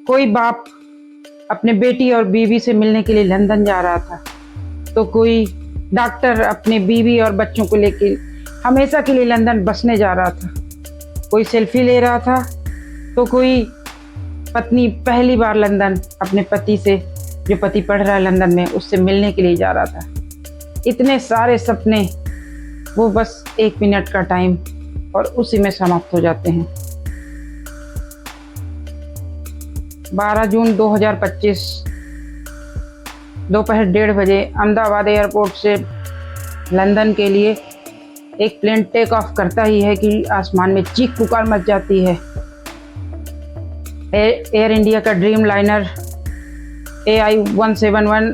कोई बाप अपने बेटी और बीवी से मिलने के लिए लंदन जा रहा था, तो कोई डॉक्टर अपने बीवी और बच्चों को लेकर हमेशा के लिए लंदन बसने जा रहा था। कोई सेल्फी ले रहा था, तो कोई पत्नी पहली बार लंदन अपने पति से, जो पति पढ़ रहा है लंदन में, उससे मिलने के लिए जा रहा था। इतने सारे सपने, वो बस 1 मिनट का टाइम और उसी में समाप्त हो जाते हैं। 12 जून 2025 दोपहर 1:30 बजे अहमदाबाद एयरपोर्ट से लंदन के लिए एक प्लेन टेक ऑफ करता ही है कि आसमान में चीख पुकार मच जाती है। एयर इंडिया का ड्रीम लाइनर AI-171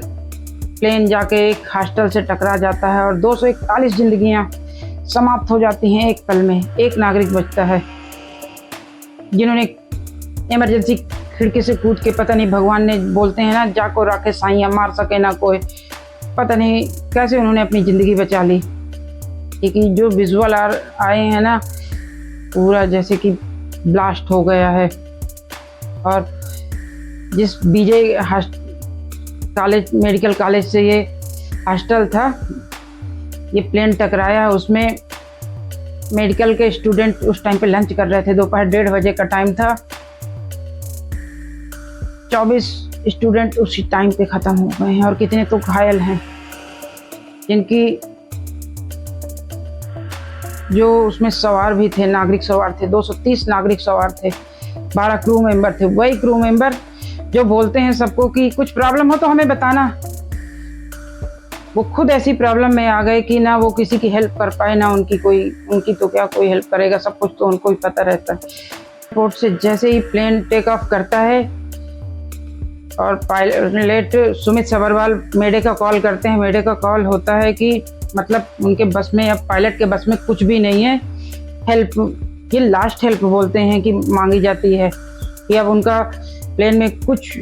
प्लेन जाके एक हॉस्टल से टकरा जाता है और 241 जिंदगियां समाप्त हो जाती हैं एक पल में। एक नागरिक बचता है जिन्होंने इमरजेंसी खिड़की से कूद के, पता नहीं, भगवान ने, बोलते हैं ना, जाको राखे साइयां मार सके ना कोई, पता नहीं कैसे उन्होंने अपनी ज़िंदगी बचा ली। क्योंकि जो विजुअल आए हैं ना, पूरा जैसे कि ब्लास्ट हो गया है। और जिस बीजे कॉलेज, मेडिकल कॉलेज से ये हॉस्टल था, ये प्लेन टकराया, उसमें मेडिकल के स्टूडेंट उस टाइम पे लंच कर रहे थे। दोपहर 1:30 बजे का टाइम था। 24 स्टूडेंट उसी टाइम पे ख़त्म हो गए हैं और कितने तो घायल हैं, जिनकी, जो उसमें सवार भी थे, नागरिक सवार थे, 230 नागरिक सवार थे, 12 क्रू मेंबर थे। वही क्रू मेंबर जो बोलते हैं सबको कि कुछ प्रॉब्लम हो तो हमें बताना, वो खुद ऐसी प्रॉब्लम में आ गए कि ना वो किसी की हेल्प कर पाए, ना उनकी तो क्या कोई हेल्प करेगा, सब कुछ तो उनको ही पता रहता है। एयरपोर्ट से जैसे ही प्लेन टेक ऑफ करता है और पायलट सुमित सभरवाल मेडे का कॉल करते हैं। मेडे का कॉल होता है कि मतलब उनके बस में, अब पायलट के बस में कुछ भी नहीं है, हेल्प, ये लास्ट हेल्प बोलते हैं कि मांगी जाती है कि अब उनका प्लेन में कुछ,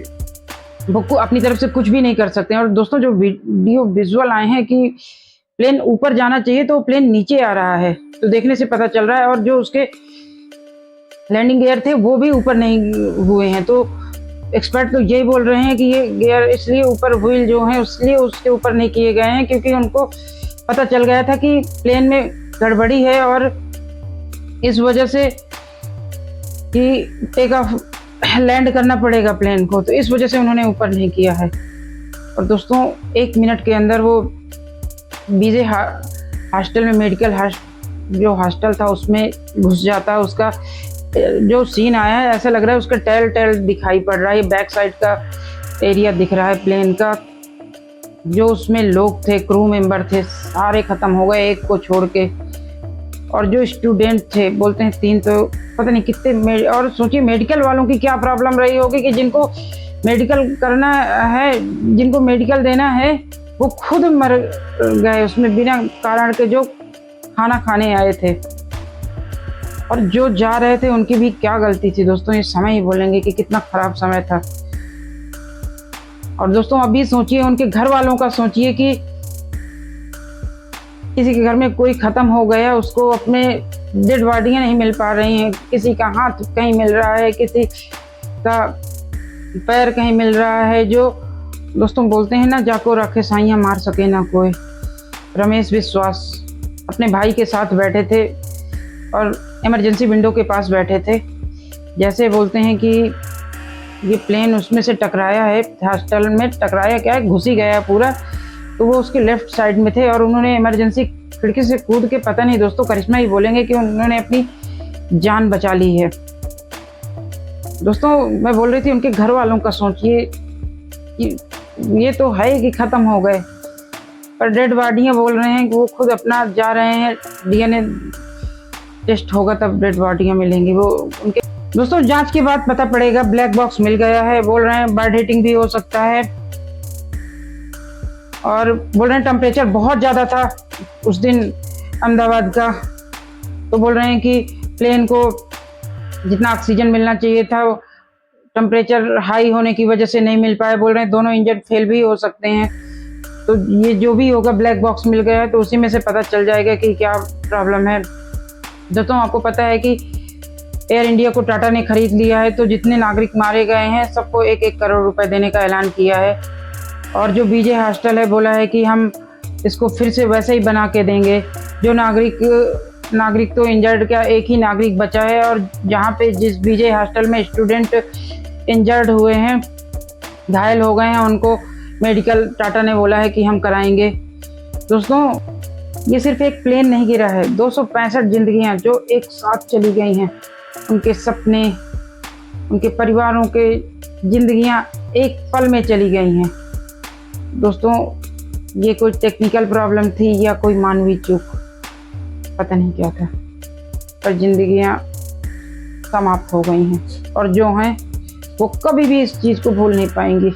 वो अपनी तरफ से कुछ भी नहीं कर सकते हैं। और दोस्तों, जो वीडियो विजुअल आए हैं कि प्लेन ऊपर जाना चाहिए तो प्लेन नीचे आ रहा है, तो देखने से पता चल रहा है। और जो उसके लैंडिंग गियर थे वो भी ऊपर नहीं हुए हैं। तो एक्सपर्ट तो यही बोल रहे हैं कि ये गियर इसलिए ऊपर, व्हील जो है इसलिए उसके ऊपर नहीं किए गए हैं क्योंकि उनको पता चल गया था कि प्लेन में गड़बड़ी है और इस वजह से कि टेक ऑफ, लैंड करना पड़ेगा प्लेन को, तो इस वजह से उन्होंने ऊपर नहीं किया है। और दोस्तों, 1 मिनट के अंदर वो बीजे हॉस्टल में, मेडिकल जो हॉस्टल था उसमें घुस जाता। उसका जो सीन आया है, ऐसा लग रहा है उसका टेल दिखाई पड़ रहा है। बैक साइड का एरिया दिख रहा है प्लेन का। जो उसमें लोग थे, क्रू मेंबर थे, सारे खत्म हो गए एक को छोड़ के। और जो स्टूडेंट थे, बोलते हैं 3, तो पता नहीं कितने। और सोचिए मेडिकल वालों की क्या प्रॉब्लम रही होगी कि जिनको मेडिकल करना है, जिनको मेडिकल देना है, वो खुद मर गए उसमें बिना कारण के, जो खाना खाने आए थे। और जो जा रहे थे उनकी भी क्या गलती थी दोस्तों, ये समय ही बोलेंगे कि कितना खराब समय था। और दोस्तों, अभी सोचिए उनके घर वालों का, सोचिए कि किसी के घर में कोई खत्म हो गया, उसको अपने डेड बॉडियां नहीं मिल पा रही हैं, किसी का हाथ कहीं मिल रहा है, किसी का पैर कहीं मिल रहा है। जो दोस्तों बोलते हैं ना, जाको रखे साइयां मार सके ना कोई। रमेश विश्वास अपने भाई के साथ बैठे थे और इमरजेंसी विंडो के पास बैठे थे। जैसे बोलते हैं कि ये प्लेन उसमें से टकराया है, हॉस्टल में टकराया, क्या है, घुस ही गया पूरा, तो वो उसके लेफ्ट साइड में थे और उन्होंने इमरजेंसी खिड़की से कूद के, पता नहीं दोस्तों, करिश्मा ही बोलेंगे कि उन्होंने अपनी जान बचा ली है। दोस्तों, मैं बोल रही थी उनके घर वालों का, सोचिए कि ये तो है कि ख़त्म हो गए, पर डेड बॉडियाँ बोल रहे हैं कि वो खुद अपना जा रहे हैं, DNA टेस्ट होगा तब डेड बॉडियाँ मिलेंगी वो उनके। दोस्तों, जांच के बाद पता पड़ेगा, ब्लैक बॉक्स मिल गया है, बोल रहे हैं बर्ड हिटिंग भी हो सकता है। और बोल रहे हैं टेम्परेचर बहुत ज़्यादा था उस दिन अहमदाबाद का, तो बोल रहे हैं कि प्लेन को जितना ऑक्सीजन मिलना चाहिए था टेम्परेचर हाई होने की वजह से नहीं मिल पाया। बोल रहे हैं दोनों इंजन फेल भी हो सकते हैं। तो ये जो भी होगा, ब्लैक बॉक्स मिल गया है तो उसी में से पता चल जाएगा कि क्या प्रॉब्लम है। दोस्तों, आपको पता है कि एयर इंडिया को टाटा ने खरीद लिया है, तो जितने नागरिक मारे गए हैं सबको 1-1 करोड़ रुपए देने का ऐलान किया है। और जो बीजे हॉस्टल है, बोला है कि हम इसको फिर से वैसे ही बना के देंगे। जो नागरिक तो इंजर्ड, क्या एक ही नागरिक बचा है, और जहाँ पे जिस बीजे हॉस्टल में स्टूडेंट इंजर्ड हुए हैं, घायल हो गए हैं, उनको मेडिकल टाटा ने बोला है कि हम कराएंगे। दोस्तों, ये सिर्फ एक प्लेन नहीं गिरा है, 265 जिंदगियां जो एक साथ चली गई हैं, उनके सपने, उनके परिवारों के जिंदगियां एक पल में चली गई हैं। दोस्तों, ये कोई टेक्निकल प्रॉब्लम थी या कोई मानवीय चूक, पता नहीं क्या था, पर जिंदगियां समाप्त हो गई हैं, और जो हैं वो कभी भी इस चीज़ को भूल नहीं पाएंगी।